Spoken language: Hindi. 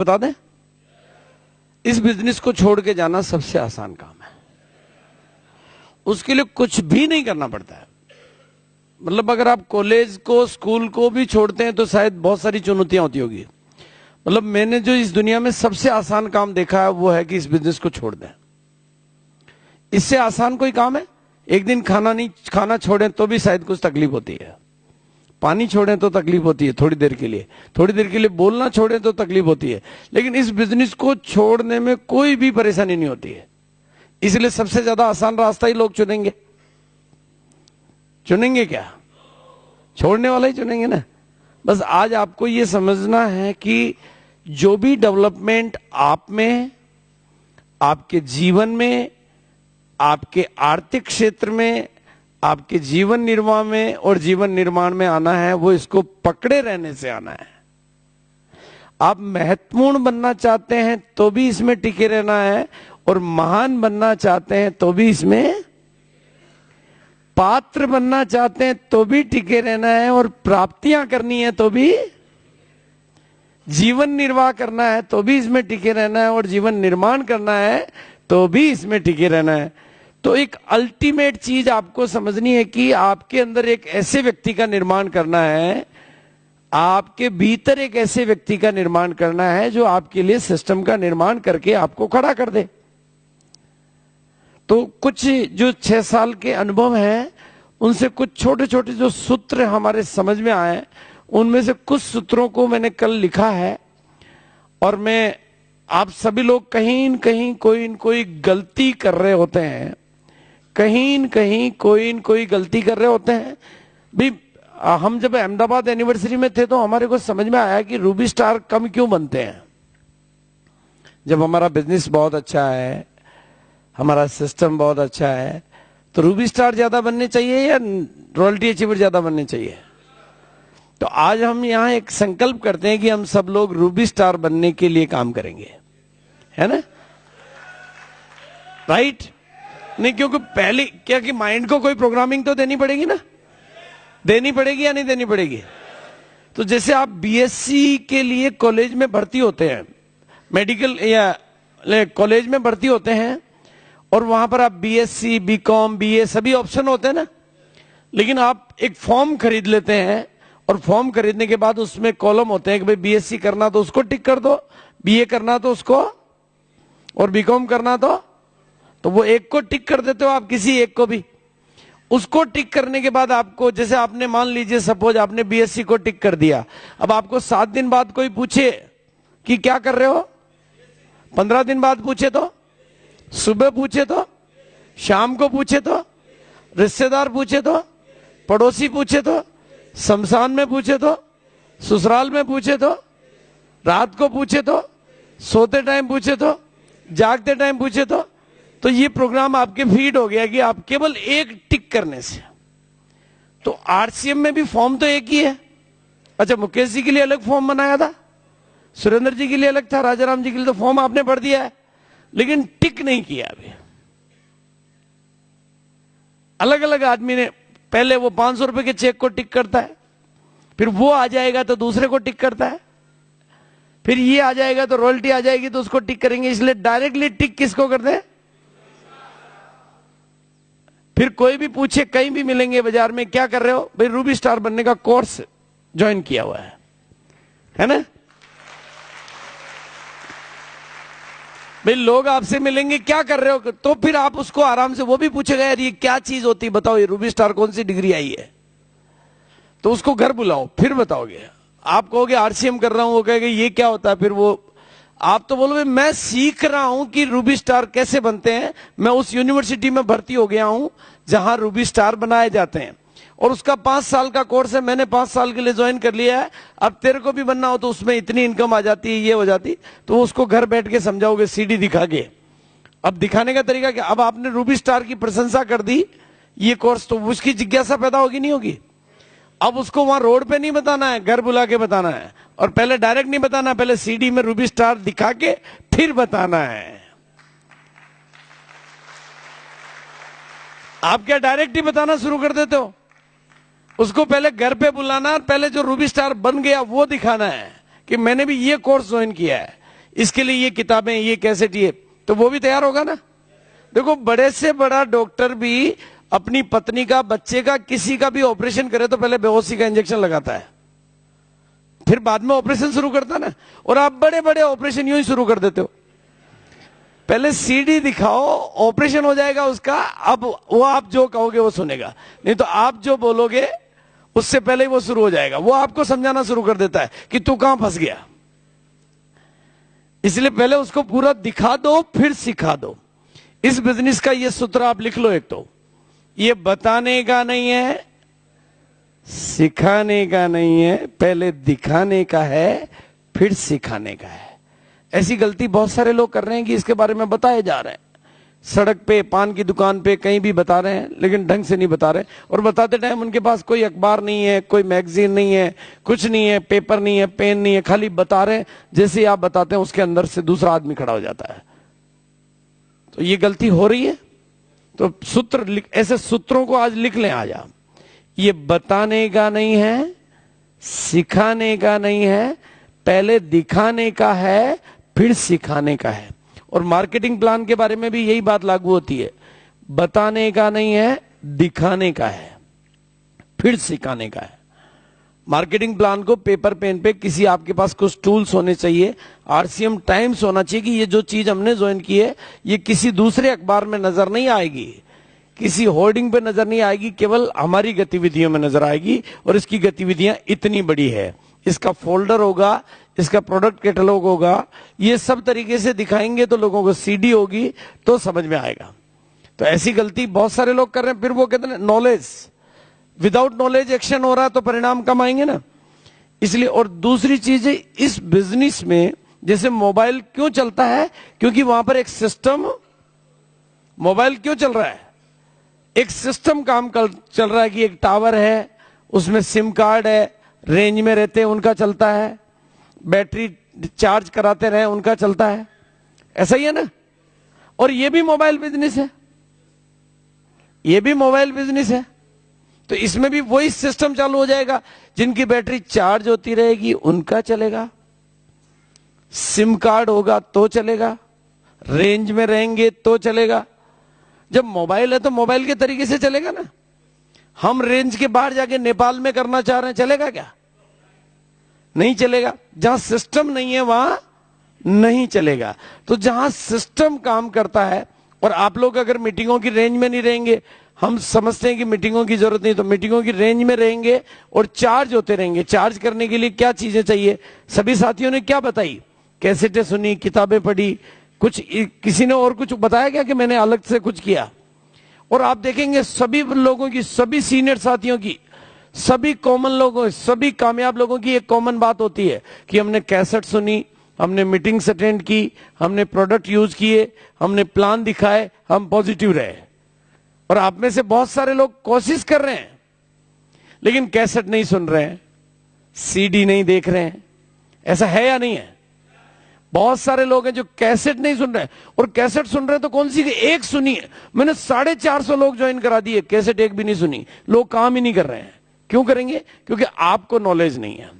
बता दें, इस बिजनेस को छोड़ के जाना सबसे आसान काम है। उसके लिए कुछ भी नहीं करना पड़ता है। मतलब अगर आप कॉलेज को, स्कूल को भी छोड़ते हैं तो शायद बहुत सारी चुनौतियां होती होगी। मतलब मैंने जो इस दुनिया में सबसे आसान काम देखा है वो है कि इस बिजनेस को छोड़ दें। इससे आसान कोई काम है? एक दिन खाना छोड़ें तो भी शायद कुछ तकलीफ होती है, पानी छोड़ें तो तकलीफ होती है थोड़ी देर के लिए बोलना छोड़ें तो तकलीफ होती है, लेकिन इस बिजनेस को छोड़ने में कोई भी परेशानी नहीं होती है। इसलिए सबसे ज्यादा आसान रास्ता ही लोग चुनेंगे क्या? छोड़ने वाला ही चुनेंगे ना। बस आज आपको यह समझना है कि जो भी डेवलपमेंट आप में, आपके जीवन में, आपके आर्थिक क्षेत्र में, आपके जीवन निर्वाह में और जीवन निर्माण में आना है, वो इसको पकड़े रहने से आना है। आप महत्वपूर्ण बनना चाहते हैं तो भी इसमें टिके रहना है, और महान बनना चाहते हैं तो भी इसमें, पात्र बनना चाहते हैं तो भी टिके रहना है, और प्राप्तियां करनी है तो भी, जीवन निर्वाह करना है तो भी इसमें टिके रहना है, और जीवन निर्माण करना है तो भी इसमें टिके रहना है। तो एक अल्टीमेट चीज आपको समझनी है कि आपके अंदर एक ऐसे व्यक्ति का निर्माण करना है, आपके भीतर एक ऐसे व्यक्ति का निर्माण करना है जो आपके लिए सिस्टम का निर्माण करके आपको खड़ा कर दे। तो कुछ जो 6 साल के अनुभव हैं, उनसे कुछ छोटे छोटे जो सूत्र हमारे समझ में आए, उनमें से कुछ सूत्रों को मैंने कल लिखा है। और मैं, आप सभी लोग कहीं न कहीं कोई न कोई गलती कर रहे होते हैं, कहीं न कहीं कोई न कोई गलती कर रहे होते हैं भी। हम जब अहमदाबाद एनिवर्सरी में थे तो हमारे को समझ में आया कि रूबी स्टार कम क्यों बनते हैं। जब हमारा बिजनेस बहुत अच्छा है, हमारा सिस्टम बहुत अच्छा है, तो रूबी स्टार ज्यादा बनने चाहिए या रॉयल्टी अचीवर ज्यादा बनने चाहिए? तो आज हम यहां एक संकल्प करते हैं कि हम सब लोग रूबी स्टार बनने के लिए काम करेंगे, है ना? राइट? नहीं, क्योंकि पहले क्या कि माइंड को कोई प्रोग्रामिंग तो देनी पड़ेगी ना, देनी पड़ेगी या नहीं देनी पड़ेगी? तो जैसे आप बीएससी के लिए कॉलेज में भर्ती होते हैं, मेडिकल या कॉलेज में भर्ती होते हैं, और वहां पर आप बीएससी, बीकॉम, बीए सभी ऑप्शन होते हैं ना। लेकिन आप एक फॉर्म खरीद लेते हैं, और फॉर्म खरीदने के बाद उसमें कॉलम होते हैं कि भाई बीएससी करना तो उसको टिक कर दो, बीए करना तो उसको, और बीकॉम करना तो वो एक को टिक कर देते हो आप, किसी एक को भी। उसको टिक करने के बाद आपको, जैसे आपने मान लीजिए सपोज आपने बीएससी को टिक कर दिया, अब आपको 7 दिन बाद कोई पूछे कि क्या कर रहे हो, 15 दिन बाद पूछे तो, सुबह पूछे तो, शाम को पूछे तो, रिश्तेदार पूछे तो, पड़ोसी पूछे तो, शमशान में पूछे तो, ससुराल में पूछे तो, रात को पूछे तो, सोते टाइम पूछे तो, जागते टाइम पूछे तो ये प्रोग्राम आपके फीड हो गया कि आप केवल एक टिक करने से। तो आरसीएम में भी फॉर्म तो एक ही है। अच्छा, मुकेश जी के लिए अलग फॉर्म बनाया था, सुरेंद्र जी के लिए अलग था, राजाराम जी के लिए तो फॉर्म आपने भर दिया है, लेकिन टिक नहीं किया अभी। अलग अलग आदमी ने, पहले वो 500 रुपए के चेक को टिक करता है, फिर वो आ जाएगा तो दूसरे को टिक करता है, फिर ये आ जाएगा तो रॉयल्टी आ जाएगी तो उसको टिक करेंगे। इसलिए डायरेक्टली टिक किसको करते हैं? फिर कोई भी पूछे, कहीं भी मिलेंगे बाजार में, क्या कर रहे हो भाई? रूबी स्टार बनने का कोर्स ज्वाइन किया हुआ है ना? भाई लोग आपसे मिलेंगे, क्या कर रहे हो, तो फिर आप उसको आराम से, वो भी पूछेगा यार ये क्या चीज होती है, बताओ ये रूबी स्टार कौन सी डिग्री आई है, तो उसको घर बुलाओ, फिर बताओगे। आप कहोगे आरसीएम कर रहा हूं, वो कहेगा ये क्या होता है, फिर वो, आप तो बोलोगे मैं सीख रहा हूं कि रूबी स्टार कैसे बनते हैं, मैं उस यूनिवर्सिटी में भर्ती हो गया हूं जहां रूबी स्टार बनाए जाते हैं, और उसका 5 साल का कोर्स है, मैंने 5 साल के लिए ज्वाइन कर लिया है। अब तेरे को भी बनना हो तो उसमें इतनी इनकम आ जाती है, ये हो जाती, तो उसको घर बैठ के समझाओगे सीडी दिखा के। अब दिखाने का तरीका क्या? अब आपने रूबी स्टार की प्रशंसा कर दी ये कोर्स, तो उसकी जिज्ञासा पैदा होगी नहीं होगी? अब उसको वहां रोड पे नहीं बताना है, घर बुला के बताना है, और पहले डायरेक्ट नहीं बताना, पहले सीडी में रूबी स्टार दिखा के फिर बताना है। आप क्या डायरेक्ट ही बताना शुरू कर देते हो? उसको पहले घर पे बुलाना, पहले जो रूबी स्टार बन गया वो दिखाना है कि मैंने भी ये कोर्स ज्वाइन किया है। इसके लिए ये किताबें, ये कैसेट, ये, तो वो भी तैयार होगा ना। देखो बड़े से बड़ा डॉक्टर भी अपनी पत्नी का, बच्चे का, किसी का भी ऑपरेशन करे तो पहले बेहोशी का इंजेक्शन लगाता है, फिर बाद में ऑपरेशन शुरू करता है ना। और आप बड़े बड़े ऑपरेशन यूं ही शुरू कर देते हो, पहले सीडी दिखाओ, ऑपरेशन हो जाएगा उसका, अब वो आप जो कहोगे वो सुनेगा, नहीं तो आप जो बोलोगे उससे पहले ही वो शुरू हो जाएगा। वो आपको समझाना शुरू कर देता है कि तू कहां फंस गया। इसलिए पहले उसको पूरा दिखा दो फिर सिखा दो। इस बिजनेस का ये सूत्र आप लिख लो एक, तो ये बताने का नहीं है, सिखाने का नहीं है, पहले दिखाने का है फिर सिखाने का है। ऐसी गलती बहुत सारे लोग कर रहे हैं कि इसके बारे में बताए जा रहे हैं, सड़क पे, पान की दुकान पे, कहीं भी बता रहे हैं, लेकिन ढंग से नहीं बता रहे। और बताते टाइम उनके पास कोई अखबार नहीं है, कोई मैगजीन नहीं है, कुछ नहीं है, पेपर नहीं है, पेन नहीं है, खाली बता रहे हैं। जैसे आप बताते हैं उसके अंदर से दूसरा आदमी खड़ा हो जाता है। तो ये गलती हो रही है। तो सूत्र, ऐसे सूत्रों को आज लिख लें आज आप। ये बताने का नहीं है, सिखाने का नहीं है, पहले दिखाने का है फिर सिखाने का है। और मार्केटिंग प्लान के बारे में भी यही बात लागू होती है, बताने का नहीं है, दिखाने का है फिर सिखाने का है। मार्केटिंग प्लान को पेपर पेन पे, किसी आपके पास कुछ टूल्स होने चाहिए, आरसीएम टाइम्स होना चाहिए कि ये जो चीज हमने ज्वाइन की है ये किसी दूसरे अखबार में नजर नहीं आएगी, किसी होर्डिंग पे नजर नहीं आएगी, केवल हमारी गतिविधियों में नजर आएगी। और इसकी गतिविधियां इतनी बड़ी है, इसका फोल्डर होगा, इसका प्रोडक्ट कैटलॉग होगा, ये सब तरीके से दिखाएंगे तो लोगों को सीडी होगी तो समझ में आएगा। तो ऐसी गलती बहुत सारे लोग कर रहे हैं। फिर वो कहते हैं नॉलेज, विदाउट नॉलेज एक्शन हो रहा है तो परिणाम कम आएंगे ना। इसलिए, और दूसरी चीज है इस बिजनेस में, जैसे मोबाइल क्यों चलता है, क्योंकि वहां पर एक सिस्टम, मोबाइल क्यों चल रहा है, एक सिस्टम काम चल रहा है कि एक टावर है, उसमें सिम कार्ड है, रेंज में रहते हैं उनका चलता है, बैटरी चार्ज कराते रहे उनका चलता है, ऐसा ही है ना। और ये भी मोबाइल बिजनेस है, ये भी मोबाइल बिजनेस है। तो इसमें भी वही सिस्टम चालू हो जाएगा, जिनकी बैटरी चार्ज होती रहेगी उनका चलेगा, सिम कार्ड होगा तो चलेगा, रेंज में रहेंगे तो चलेगा। जब मोबाइल है तो मोबाइल के तरीके से चलेगा ना। हम रेंज के बाहर जाके नेपाल में करना चाह रहे हैं, चलेगा क्या? नहीं चलेगा। जहां सिस्टम नहीं है वहां नहीं चलेगा। तो जहां सिस्टम काम करता है, और आप लोग अगर मीटिंगों की रेंज में नहीं रहेंगे, हम समझते हैं कि मीटिंगों की जरूरत नहीं, तो मीटिंगों की रेंज में रहेंगे और चार्ज होते रहेंगे। चार्ज करने के लिए क्या चीजें चाहिए, सभी साथियों ने क्या बताई, कैसेटें सुनी, किताबें पढ़ी, कुछ किसी ने और कुछ बताया क्या कि मैंने अलग से कुछ किया? और आप देखेंगे सभी लोगों की, सभी सीनियर साथियों की, सभी कॉमन लोगों, सभी कामयाब लोगों की एक कॉमन बात होती है कि हमने कैसेट सुनी, हमने मीटिंग्स अटेंड की, हमने प्रोडक्ट यूज किए, हमने प्लान दिखाए, हम पॉजिटिव रहे। और आप में से बहुत सारे लोग कोशिश कर रहे हैं लेकिन कैसेट नहीं सुन रहे हैं, सीडी नहीं देख रहे हैं। ऐसा है या नहीं है? बहुत सारे लोग हैं जो कैसेट नहीं सुन रहे हैं, और कैसेट सुन रहे हैं तो कौन सी एक सुनी है। मैंने 450 लोग ज्वाइन करा दिए, कैसेट एक भी नहीं सुनी। लोग काम ही नहीं कर रहे हैं। क्यों करेंगे? क्योंकि आपको नॉलेज नहीं है।